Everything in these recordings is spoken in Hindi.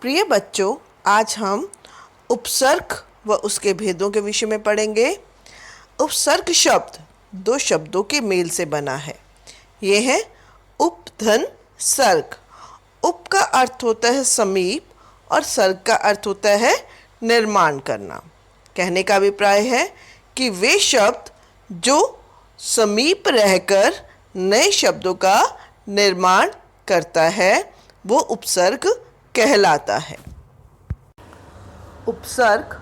प्रिय बच्चों, आज हम उपसर्ग व उसके भेदों के विषय में पढ़ेंगे। उपसर्ग शब्द दो शब्दों के मेल से बना है। ये है उपधन सर्ग। उप का अर्थ होता है समीप और सर्ग का अर्थ होता है निर्माण करना। कहने का अभिप्राय है कि वे शब्द जो समीप रहकर नए शब्दों का निर्माण करता है वो उपसर्ग कहलाता है। उपसर्ग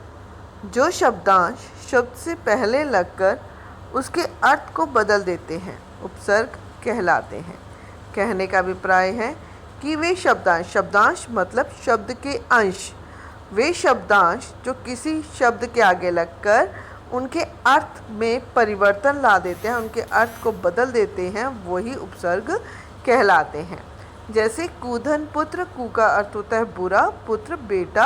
जो शब्दांश शब्द से पहले लगकर उसके अर्थ को बदल देते हैं उपसर्ग कहलाते हैं। कहने का अभिप्राय है कि वे शब्दांश मतलब शब्द के अंश, वे शब्दांश जो किसी शब्द के आगे लगकर उनके अर्थ में परिवर्तन ला देते हैं, उनके अर्थ को बदल देते हैं, वही उपसर्ग कहलाते हैं। जैसे कूधन पुत्र, कु का अर्थ होता है बुरा, पुत्र बेटा,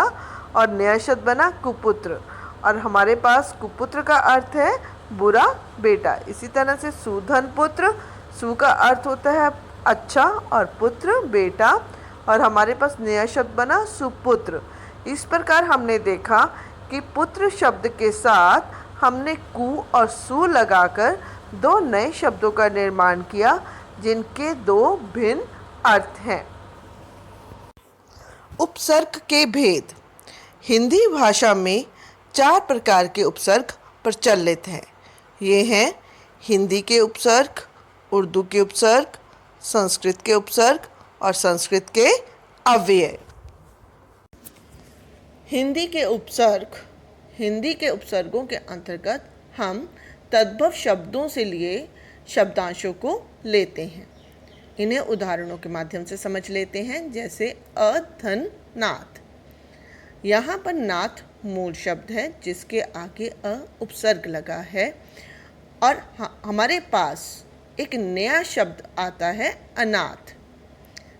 और नया शब्द बना कुपुत्र, और हमारे पास कुपुत्र का अर्थ है बुरा बेटा। इसी तरह से सुधन पुत्र, सु का अर्थ होता है अच्छा और पुत्र बेटा, और हमारे पास नया शब्द बना सुपुत्र। इस प्रकार हमने देखा कि पुत्र शब्द के साथ हमने कु और सु लगाकर दो नए शब्दों का निर्माण किया जिनके दो भिन्न अर्थ हैं। उपसर्ग के भेद। हिंदी भाषा में 4 प्रकार के उपसर्ग प्रचलित हैं। ये हैं हिंदी के उपसर्ग, उर्दू के उपसर्ग, संस्कृत के उपसर्ग और संस्कृत के अव्यय। हिंदी के उपसर्गों के अंतर्गत हम तद्भव शब्दों से लिए शब्दांशों को लेते हैं। इन्हें उदाहरणों के माध्यम से समझ लेते हैं। जैसे अधन नाथ, यहाँ पर नाथ मूल शब्द है जिसके आगे अ उपसर्ग लगा है, और हमारे पास एक नया शब्द आता है अनाथ।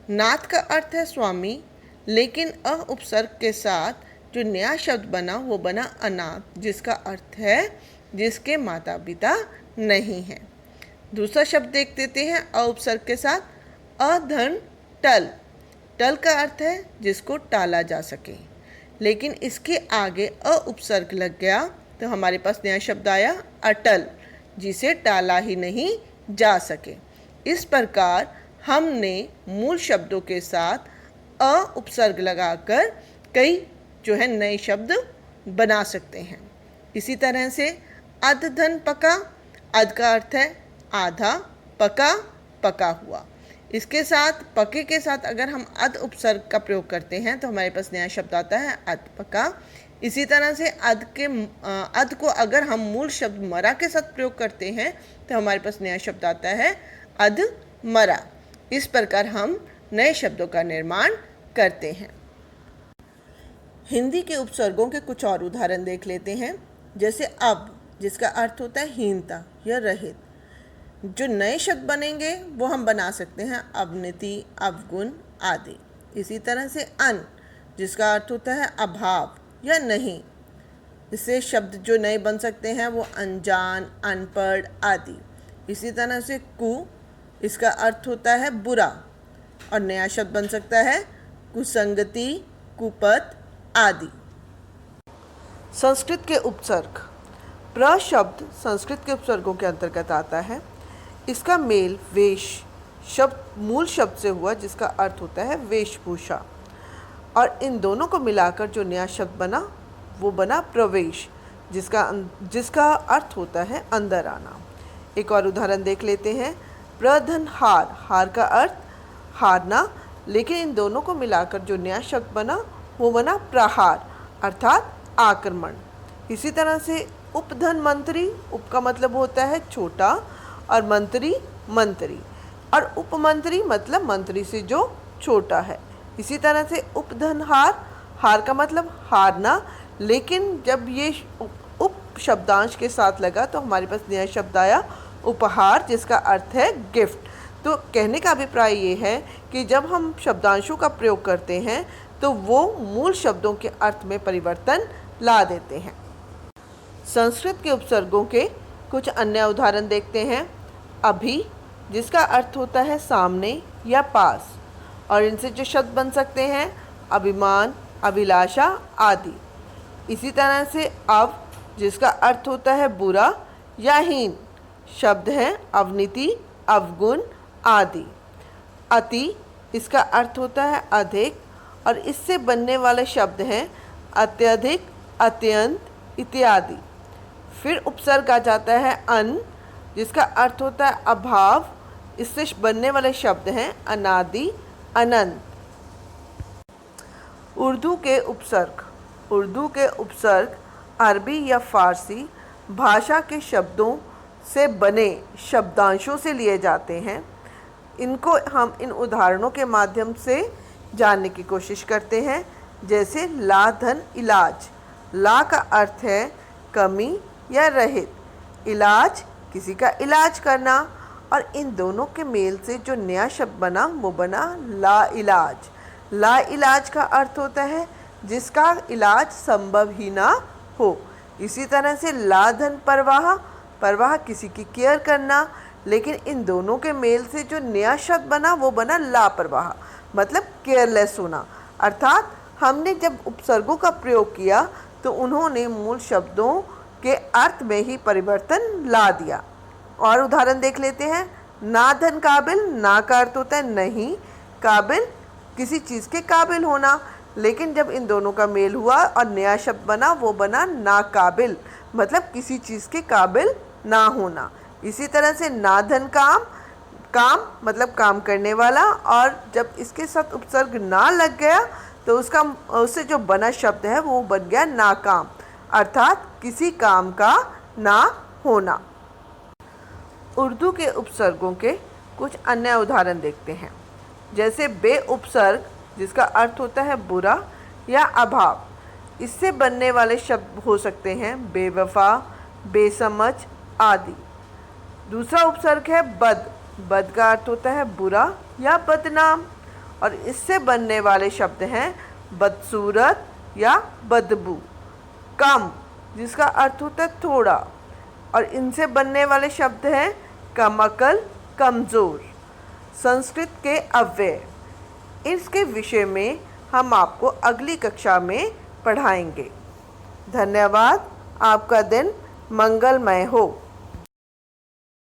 नाथ का अर्थ है स्वामी, लेकिन अ उपसर्ग के साथ जो नया शब्द बना वो बना अनाथ, जिसका अर्थ है जिसके माता पिता नहीं हैं। दूसरा शब्द देख देते हैं अ उपसर्ग के साथ अधन टल। टल का अर्थ है जिसको टाला जा सके, लेकिन इसके आगे अ उपसर्ग लग गया तो हमारे पास नया शब्द आया अटल, जिसे टाला ही नहीं जा सके। इस प्रकार हमने मूल शब्दों के साथ अ उपसर्ग लगाकर कई नए शब्द बना सकते हैं। इसी तरह से अधधन पका, अध का अर्थ है आधा, पका पका हुआ। इसके साथ पके के साथ अगर हम अध उपसर्ग का प्रयोग करते हैं तो हमारे पास नया शब्द आता है अध पका। इसी तरह से अध को अगर हम मूल शब्द मरा के साथ प्रयोग करते हैं तो हमारे पास नया शब्द आता है अध मरा। इस प्रकार हम नए शब्दों का निर्माण करते हैं। हिंदी के उपसर्गों के कुछ और उदाहरण देख लेते हैं। जैसे अब, जिसका अर्थ होता है हीनता या रहित। जो नए शब्द बनेंगे वो हम बना सकते हैं अवनति, अवगुण आदि। इसी तरह से अन, जिसका अर्थ होता है अभाव या नहीं। इससे शब्द जो नए बन सकते हैं वो अनजान, अनपढ़ आदि। इसी तरह से कु, इसका अर्थ होता है बुरा, और नया शब्द बन सकता है कुसंगति, कुपथ आदि। संस्कृत के उपसर्ग। प्र शब्द संस्कृत के उपसर्गों के अंतर्गत आता है। इसका मेल वेश शब्द मूल शब्द से हुआ जिसका अर्थ होता है वेशभूषा, और इन दोनों को मिलाकर जो नया शब्द बना वो बना प्रवेश, जिसका अर्थ होता है अंदर आना। एक और उदाहरण देख लेते हैं। प्रधन हार, हार का अर्थ हारना, लेकिन इन दोनों को मिलाकर जो नया शब्द बना वो बना प्रहार अर्थात आक्रमण। इसी तरह से उपधन मंत्री, उप का मतलब होता है छोटा और मंत्री मंत्री, और उपमंत्री मतलब मंत्री से जो छोटा है। इसी तरह से उपधन हार, हार का मतलब हारना, लेकिन जब ये उप शब्दांश के साथ लगा तो हमारे पास नया शब्द आया उपहार, जिसका अर्थ है गिफ्ट। तो कहने का अभिप्राय ये है कि जब हम शब्दांशों का प्रयोग करते हैं तो वो मूल शब्दों के अर्थ में परिवर्तन ला देते हैं। संस्कृत के उपसर्गों के कुछ अन्य उदाहरण देखते हैं। अभी, जिसका अर्थ होता है सामने या पास, और इनसे जो शब्द बन सकते हैं अभिमान, अभिलाषा आदि। इसी तरह से अव, जिसका अर्थ होता है बुरा या हीन, शब्द हैं अवनीति, अवगुण आदि। अति, इसका अर्थ होता है अधिक और इससे बनने वाले शब्द हैं अत्यधिक, अत्यंत इत्यादि। फिर उपसर्ग आ जाता है अन, जिसका अर्थ होता है अभाव, इससे बनने वाले शब्द हैं अनादि, अनंत। उर्दू के उपसर्ग। उर्दू के उपसर्ग अरबी या फ़ारसी भाषा के शब्दों से बने शब्दांशों से लिए जाते हैं। इनको हम इन उदाहरणों के माध्यम से जानने की कोशिश करते हैं। जैसे ला धन इलाज। ला का अर्थ है कमी या रहित, इलाज किसी का इलाज करना, और इन दोनों के मेल से जो नया शब्द बना वो बना ला इलाज। ला इलाज का अर्थ होता है जिसका इलाज संभव ही ना हो। इसी तरह से ला धन परवाह। परवाह किसी की केयर करना, लेकिन इन दोनों के मेल से जो नया शब्द बना वो बना लापरवाह, मतलब केयरलेस होना। अर्थात हमने जब उपसर्गों का प्रयोग किया तो उन्होंने मूल शब्दों के अर्थ में ही परिवर्तन ला दिया। और उदाहरण देख लेते हैं। ना धन काबिल। ना का अर्थ होता है नहीं, काबिल किसी चीज़ के काबिल होना, लेकिन जब इन दोनों का मेल हुआ और नया शब्द बना वो बना नाकाबिल, मतलब किसी चीज़ के काबिल ना होना। इसी तरह से ना धन काम। काम मतलब काम करने वाला, और जब इसके साथ उपसर्ग ना लग गया तो उससे जो बना शब्द है वो बन गया नाकाम, अर्थात किसी काम का ना होना। उर्दू के उपसर्गों के कुछ अन्य उदाहरण देखते हैं। जैसे बे उपसर्ग, जिसका अर्थ होता है बुरा या अभाव, इससे बनने वाले शब्द हो सकते हैं बेवफा, बेसमझ आदि। दूसरा उपसर्ग है बद। बद का अर्थ होता है बुरा या बदनाम, और इससे बनने वाले शब्द हैं बदसूरत या बदबू। कम, जिसका अर्थ होता है थोड़ा, और इनसे बनने वाले शब्द हैं कमअकल, कमज़ोर। संस्कृत के अव्यय, इसके विषय में हम आपको अगली कक्षा में पढ़ाएंगे। धन्यवाद। आपका दिन मंगलमय हो।